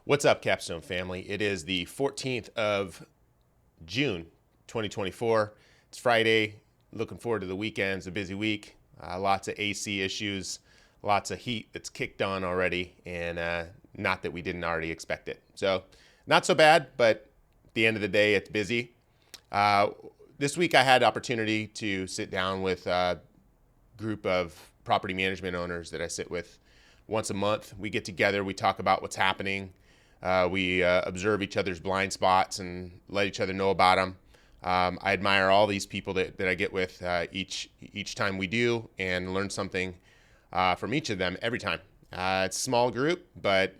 What's up, Capstone family? It is the 14th of June, 2024. It's Friday. Looking forward to the weekend. It's a busy week. Lots of AC issues, lots of heat that's kicked on already, and not that we didn't already expect it. So, not so bad, but at the end of the day, it's busy. This week, I had opportunity to sit down with a group of property management owners that I sit with once a month. We get together, we talk about what's happening. We observe each other's blind spots and let each other know about them. I admire all these people that I get with each time we do, and learn something from each of them every time. It's a small group, but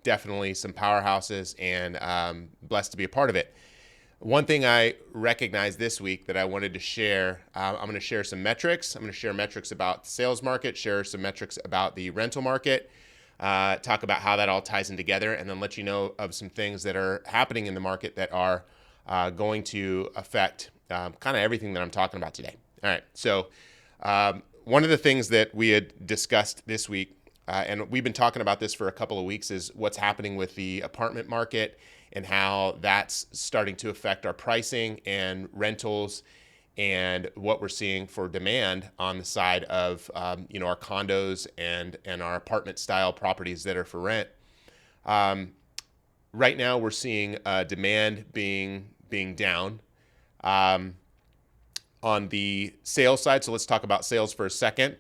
definitely some powerhouses, and blessed to be a part of it. One thing I recognized this week that I wanted to share, I'm going to share some metrics. I'm going to share metrics about the sales market, share some metrics about the rental market, talk about how that all ties in together, and then let you know of some things that are happening in the market that are going to affect kind of everything that I'm talking about today. All right, so one of the things that we had discussed this week, and we've been talking about this for a couple of weeks, is what's happening with the apartment market and how that's starting to affect our pricing and rentals, and what we're seeing for demand on the side of our condos and our apartment style properties that are for rent. Right now, we're seeing demand being down on the sales side. So let's talk about sales for a second.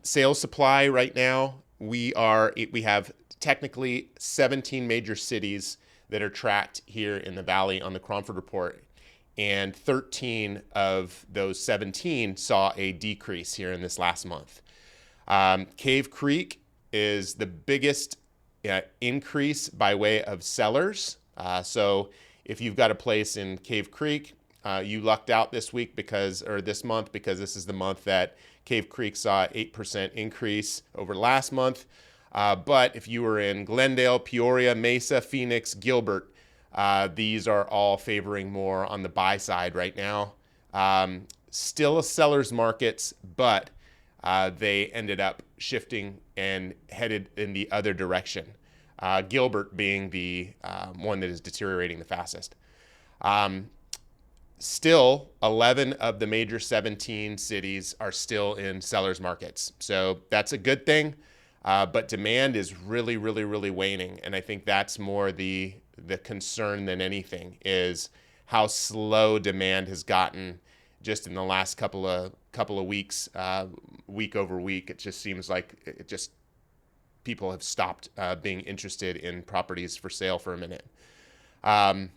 Sales supply right now, we have technically 17 major cities that are tracked here in the Valley on the Cromford Report, and 13 of those 17 saw a decrease here in this last month. Cave Creek is the biggest increase by way of sellers. So if you've got a place in Cave Creek, you lucked out this month, because this is the month that Cave Creek saw 8% increase over last month. But if you were in Glendale, Peoria, Mesa, Phoenix, Gilbert, these are all favoring more on the buy side right now. Still a seller's markets, but they ended up shifting and headed in the other direction. Gilbert being the one that is deteriorating the fastest. Still, 11 of the major 17 cities are still in seller's markets. So that's a good thing. But demand is really, really, really waning. And I think that's more the concern than anything, is how slow demand has gotten just in the last couple of weeks, week over week. It just seems like people have stopped being interested in properties for sale for a minute. On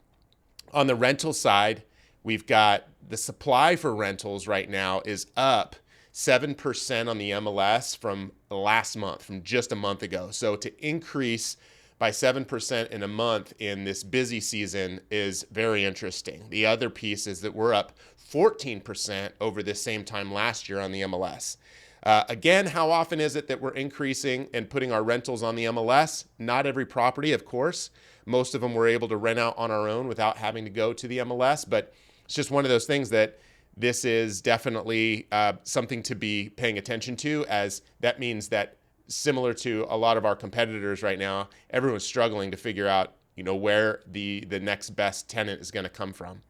the rental side, we've got the supply for rentals right now is up 7% on the MLS from last month, from just a month ago. So to increase by 7% in a month in this busy season is very interesting. The other piece is that we're up 14% over the same time last year on the MLS. Again, how often is it that we're increasing and putting our rentals on the MLS? Not every property, of course. Most of them we're able to rent out on our own without having to go to the MLS, but it's just one of those things that this is definitely something to be paying attention to, as that means that, similar to a lot of our competitors right now, everyone's struggling to figure out, where the next best tenant is going to come from.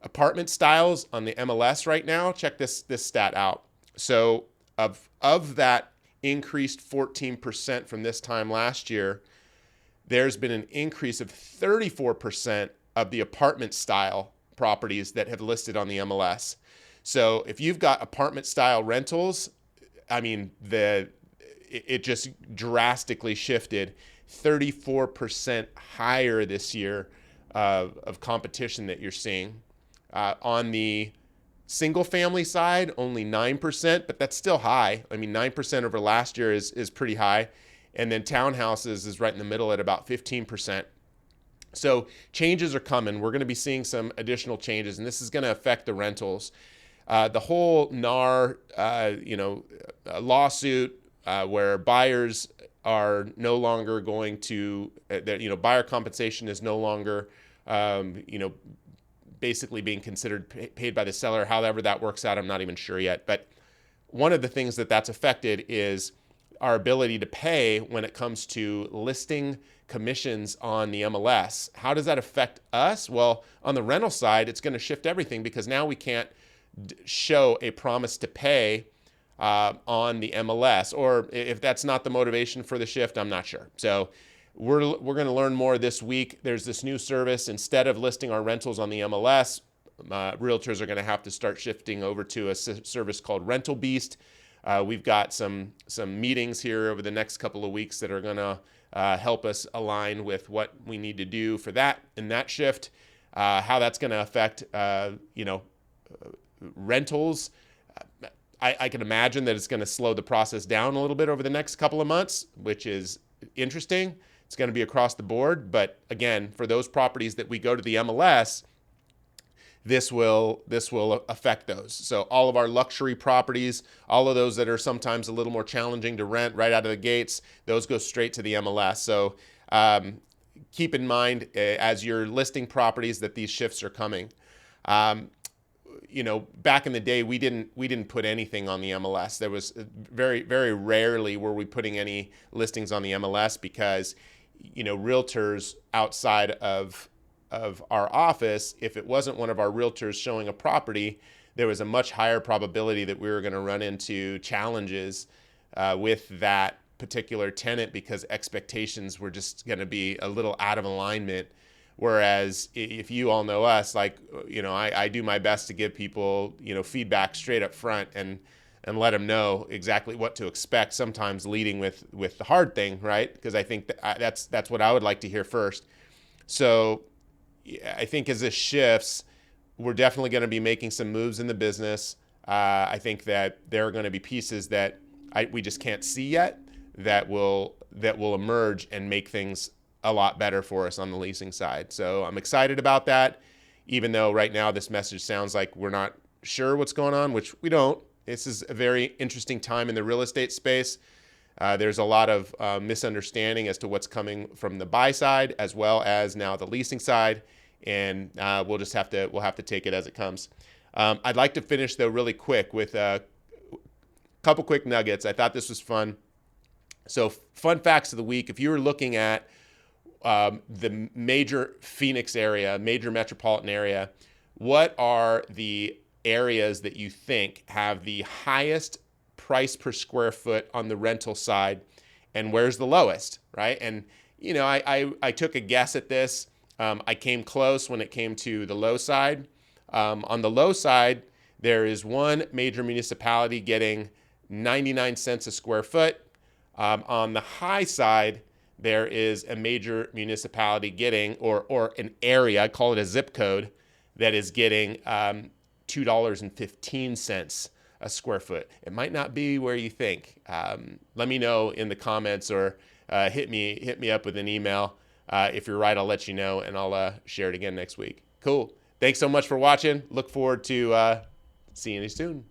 Apartment styles on the MLS right now, check this stat out. So of that increased 14% from this time last year, there's been an increase of 34% of the apartment style properties that have listed on the MLS. So if you've got apartment style rentals, I mean, it just drastically shifted. 34% higher this year of competition that you're seeing. On the single family side, only 9%, but that's still high. I mean, 9% over last year is pretty high. And then townhouses is right in the middle at about 15%. So changes are coming. We're going to be seeing some additional changes, and this is going to affect the rentals. The whole NAR, lawsuit where buyers are no longer going to, buyer compensation is no longer, basically being considered paid by the seller. However that works out, I'm not even sure yet. But one of the things that's affected is our ability to pay when it comes to listing commissions on the MLS. How does that affect us? Well, on the rental side, it's going to shift everything because now we can't show a promise to pay on the MLS, or if that's not the motivation for the shift, I'm not sure. So we're going to learn more this week. There's this new service. Instead of listing our rentals on the MLS, realtors are going to have to start shifting over to a service called Rental Beast. We've got some meetings here over the next couple of weeks that are going to help us align with what we need to do for that in that shift, how that's going to affect rentals. I can imagine that it's going to slow the process down a little bit over the next couple of months, which is interesting. It's going to be across the board. But again, for those properties that we go to the MLS, this will affect those. So all of our luxury properties, all of those that are sometimes a little more challenging to rent right out of the gates, those go straight to the MLS. So keep in mind as you're listing properties that these shifts are coming. Back in the day, we didn't put anything on the MLS. There was very, very rarely were we putting any listings on the MLS because, realtors outside of our office, if it wasn't one of our realtors showing a property, there was a much higher probability that we were going to run into challenges with that particular tenant because expectations were just going to be a little out of alignment. Whereas if you all know us, I do my best to give people, feedback straight up front and let them know exactly what to expect, sometimes leading with the hard thing, right? Because I think that's what I would like to hear first. So I think as this shifts, we're definitely going to be making some moves in the business. I think that there are going to be pieces that we just can't see yet that will emerge and make things a lot better for us on the leasing side. So I'm excited about that, even though right now this message sounds like we're not sure what's going on, which we don't. This is a very interesting time in the real estate space. There's a lot of misunderstanding as to what's coming from the buy side as well as now the leasing side, and we'll have to take it as it comes. I'd like to finish though really quick with a couple quick nuggets. I thought this was fun. So fun facts of the week: if you were looking at the major Phoenix area, major metropolitan area, what are the areas that you think have the highest price per square foot on the rental side, and where's the lowest, right? And I took a guess at this. I came close when it came to the low side. On the low side, there is one major municipality getting 99 cents a square foot. On the high side, there is a major municipality getting, or an area, I call it a zip code, that is getting $2.15 a square foot. It might not be where you think. Let me know in the comments or hit me up with an email. If you're right, I'll let you know, and I'll share it again next week. Cool. Thanks so much for watching. Look forward to seeing you soon.